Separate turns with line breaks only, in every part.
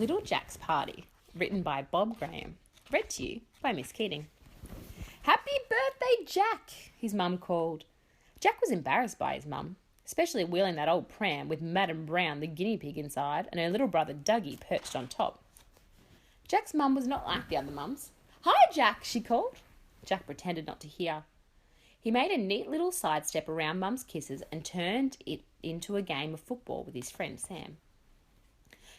Little Jack's Party, written by Bob Graham, read to you by Miss Keating. "Happy birthday, Jack!" his mum called. Jack was embarrassed by his mum, especially wheeling that old pram with Madam Brown, the guinea pig, inside and her little brother Dougie perched on top. Jack's mum was not like the other mums. "Hi, Jack," she called. Jack pretended not to hear. He made a neat little sidestep around Mum's kisses and turned it into a game of football with his friend Sam.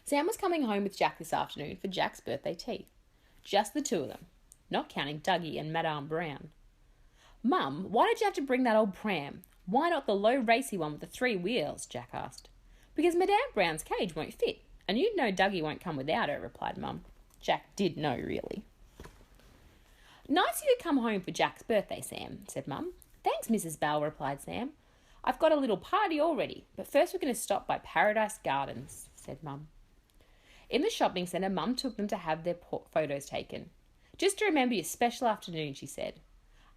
Sam was coming home with Jack this afternoon for Jack's birthday tea. Just the two of them, not counting Dougie and Madame Brown. "Mum, why did you have to bring that old pram? Why not the low racy one with the 3 wheels?" Jack asked. "Because Madame Brown's cage won't fit, and you'd know Dougie won't come without her," replied Mum. Jack did know, really. "Nice of you to come home for Jack's birthday, Sam," said Mum. "Thanks, Mrs. Bell," replied Sam. "I've got a little party all ready, but first we're going to stop by Paradise Gardens," said Mum. In the shopping centre, Mum took them to have their photos taken. "Just to remember your special afternoon," she said.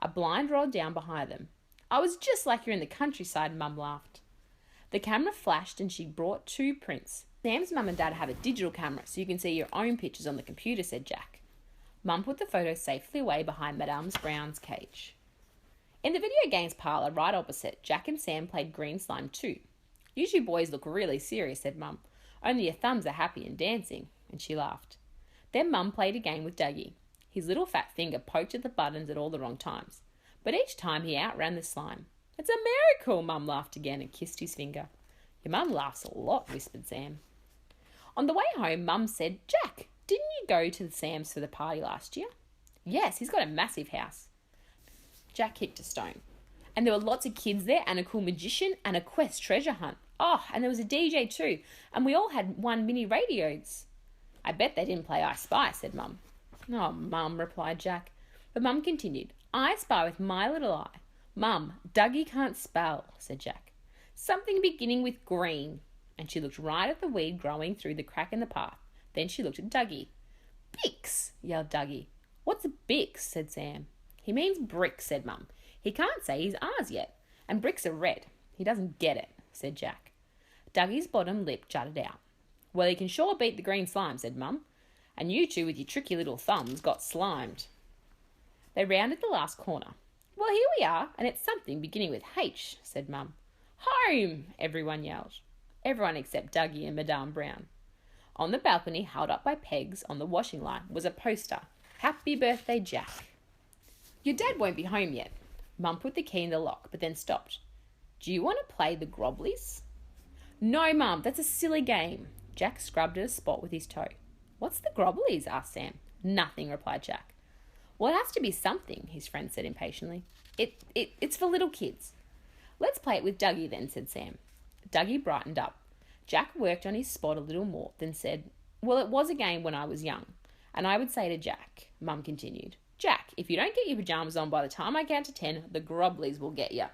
A blind rolled down behind them. "I was just like you're in the countryside," Mum laughed. The camera flashed and she brought 2 prints. "Sam's mum and dad have a digital camera so you can see your own pictures on the computer," said Jack. Mum put the photos safely away behind Madame Brown's cage. In the video games parlour right opposite, Jack and Sam played green slime too. "You 2 boys look really serious," said Mum. "Only your thumbs are happy and dancing," and she laughed. Then Mum played a game with Dougie. His little fat finger poked at the buttons at all the wrong times, but each time he outran the slime. "It's a miracle!" Mum laughed again and kissed his finger. "Your mum laughs a lot," whispered Sam. On the way home, Mum said, "Jack, didn't you go to Sam's for the party last year?" "Yes, he's got a massive house." Jack kicked a stone. "And there were lots of kids there, and a cool magician, and a quest treasure hunt. Oh, and there was a DJ too, and we all had 1 mini radios." "I bet they didn't play I Spy," said Mum. "Oh, Mum," replied Jack. But Mum continued, "I spy with my little eye." "Mum, Dougie can't spell," said Jack. "Something beginning with green." And she looked right at the weed growing through the crack in the path. Then she looked at Dougie. "Bix!" yelled Dougie. "What's a bix?" said Sam. "He means bricks," said Mum. "He can't say his R's yet. And bricks are red. He doesn't get it," said Jack. Dougie's bottom lip jutted out. "Well, he can sure beat the green slime," said Mum. "And you 2 with your tricky little thumbs got slimed." They rounded the last corner. "Well, here we are, and it's something beginning with H," said Mum. "Home!" everyone yelled. Everyone except Dougie and Madame Brown. On the balcony, held up by pegs on the washing line, was a poster. "Happy birthday, Jack." "Your dad won't be home yet." Mum put the key in the lock, but then stopped. "Do you want to play the grub-blies?" "No, Mum, that's a silly game." Jack scrubbed at a spot with his toe. "What's the grub-blies?" asked Sam. "Nothing," replied Jack. "Well, it has to be something," his friend said impatiently. It's for little kids." "Let's play it with Dougie then," said Sam. Dougie brightened up. Jack worked on his spot a little more, then said, "Well, it was a game when I was young. And I would say to Jack," Mum continued, "Jack, if you don't get your pyjamas on by the time I count to 10, the grub-blies will get you."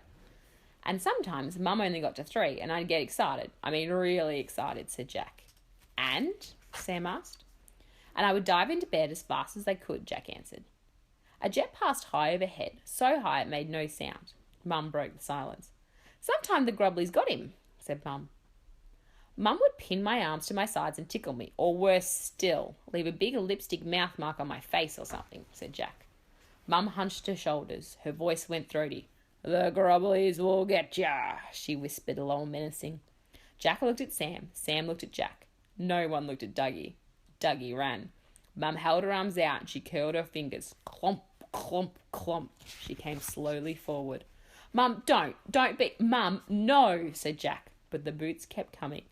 "And sometimes Mum only got to 3 and I'd get excited. I mean, really excited," said Jack. "And?" Sam asked. "And I would dive into bed as fast as I could," Jack answered. A jet passed high overhead, so high it made no sound. Mum broke the silence. "Sometime the grub-blies got him," said Mum. "Mum would pin my arms to my sides and tickle me, or worse still, leave a big lipstick mouth mark on my face or something," said Jack. Mum hunched her shoulders. Her voice went throaty. "The grub-blies will get ya," she whispered, a little menacing. Jack looked at Sam. Sam looked at Jack. No one looked at Dougie. Dougie ran. Mum held her arms out and she curled her fingers. Clomp, clomp, clomp. She came slowly forward. "Mum, don't be—" "Mum, no," said Jack, but the boots kept coming.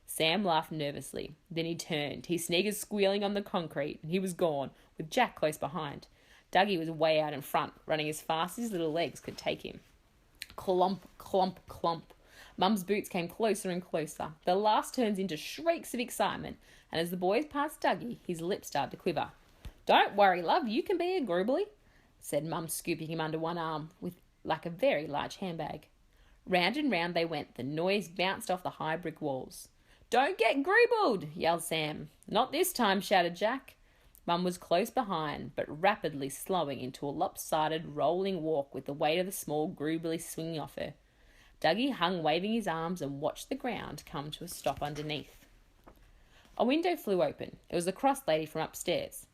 Sam laughed nervously. Then he turned, his sneakers squealing on the concrete, and he was gone, with Jack close behind. Dougie was way out in front, running as fast as his little legs could take him. Clomp, clomp, clomp. Mum's boots came closer and closer. The last turns into shrieks of excitement, and as the boys passed Dougie, his lips started to quiver. "Don't worry, love, you can be a grub-blie," said Mum, scooping him under one arm with like a very large handbag. Round and round they went. The noise bounced off the high brick walls. "Don't get grubbled," yelled Sam. "Not this time," shouted Jack. Mum was close behind, but rapidly slowing into a lopsided, rolling walk with the weight of the small grub-blie swinging off her. Dougie hung waving his arms and watched the ground come to a stop underneath. A window flew open. It was the cross lady from upstairs.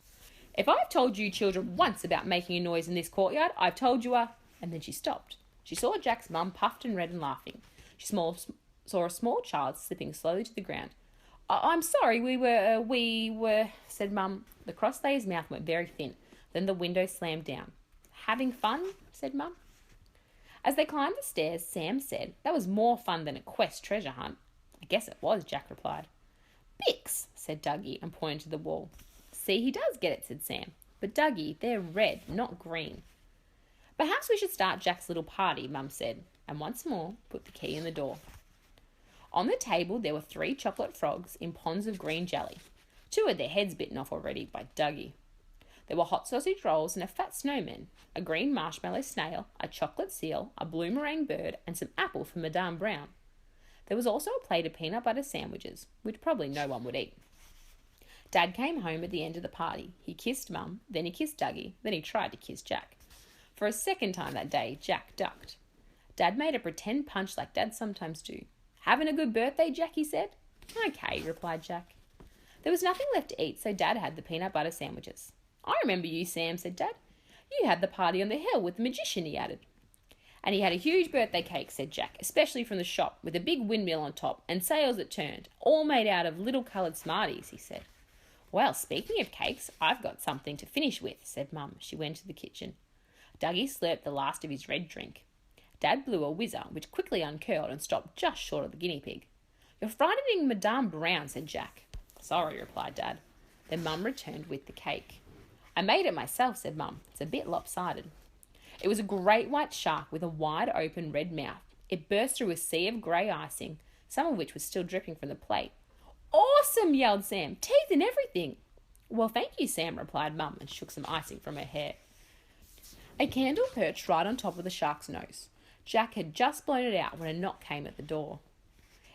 "If I've told you children once about making a noise in this courtyard, I've told you a..." And then she stopped. She saw Jack's mum puffed and red and laughing. She saw a small child slipping slowly to the ground. "I'm sorry, we were," said Mum. The cross lady's mouth went very thin. Then the window slammed down. "Having fun?" said Mum. As they climbed the stairs, Sam said, "That was more fun than a quest treasure hunt." "I guess it was," Jack replied. "Bix," said Dougie, and pointed to the wall. "See, he does get it," said Sam. "But Dougie, they're red, not green." "Perhaps we should start Jack's little party," Mum said, and once more put the key in the door. On the table there were 3 chocolate frogs in ponds of green jelly. 2 had their heads bitten off already by Dougie. There were hot sausage rolls and a fat snowman, a green marshmallow snail, a chocolate seal, a blue meringue bird, and some apple for Madame Brown. There was also a plate of peanut butter sandwiches, which probably no one would eat. Dad came home at the end of the party. He kissed Mum, then he kissed Dougie, then he tried to kiss Jack. For a second time that day, Jack ducked. Dad made a pretend punch like dads sometimes do. "Having a good birthday, Jack?" he said. "Okay," replied Jack. There was nothing left to eat, so Dad had the peanut butter sandwiches. "I remember you, Sam," said Dad. "You had the party on the hill with the magician," he added. "And he had a huge birthday cake," said Jack, "especially from the shop, with a big windmill on top and sails that turned, all made out of little coloured Smarties," he said. "Well, speaking of cakes, I've got something to finish with," said Mum. She went to the kitchen. Dougie slurped the last of his red drink. Dad blew a whizzer, which quickly uncurled and stopped just short of the guinea pig. "You're frightening Madame Brown," said Jack. "Sorry," replied Dad. Then Mum returned with the cake. "I made it myself," said Mum. "It's a bit lopsided." It was a great white shark with a wide open red mouth. It burst through a sea of grey icing, some of which was still dripping from the plate. "Awesome!" yelled Sam. "Teeth and everything." "Well, thank you, Sam," replied Mum, and shook some icing from her hair. A candle perched right on top of the shark's nose. Jack had just blown it out when a knock came at the door.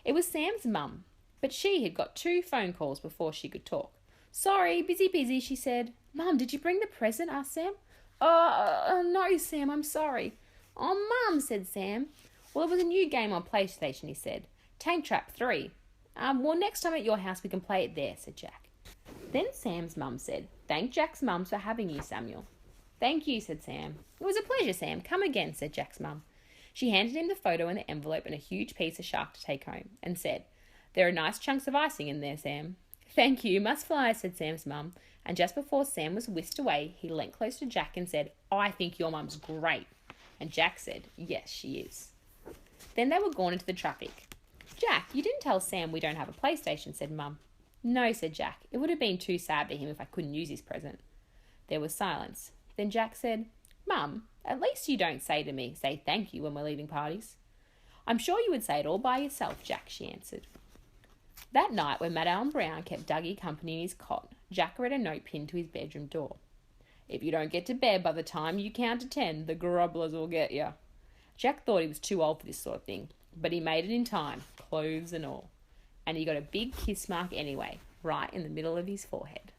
It was Sam's mum, but she had got 2 phone calls before she could talk. "Sorry, busy," she said. "Mum, did you bring the present?" asked Sam. No, Sam, I'm sorry." "Oh, Mum," said Sam. "Well, it was a new game on PlayStation," he said. "Tank Trap 3. Well, next time at your house we can play it there," said Jack. Then Sam's mum said, "Thank Jack's mums for having you, Samuel." "Thank you," said Sam. "It was a pleasure, Sam. Come again," said Jack's mum. She handed him the photo and the envelope and a huge piece of shark to take home, and said, "There are nice chunks of icing in there, Sam." "Thank you, must fly," said Sam's mum, and just before Sam was whisked away, he leant close to Jack and said, "I think your mum's great." And Jack said, "Yes, she is." Then they were gone into the traffic. "Jack, you didn't tell Sam we don't have a PlayStation," said Mum. "No," said Jack. "It would have been too sad for him if I couldn't use his present." There was silence. Then Jack said, "Mum, at least you don't say thank you when we're leaving parties." "I'm sure you would say it all by yourself, Jack," she answered. That night, when Madame Brown kept Dougie company in his cot, Jack read a note pinned to his bedroom door. "If you don't get to bed by the time you count to 10, the grub-blies will get you." Jack thought he was too old for this sort of thing, but he made it in time, clothes and all. And he got a big kiss mark anyway, right in the middle of his forehead.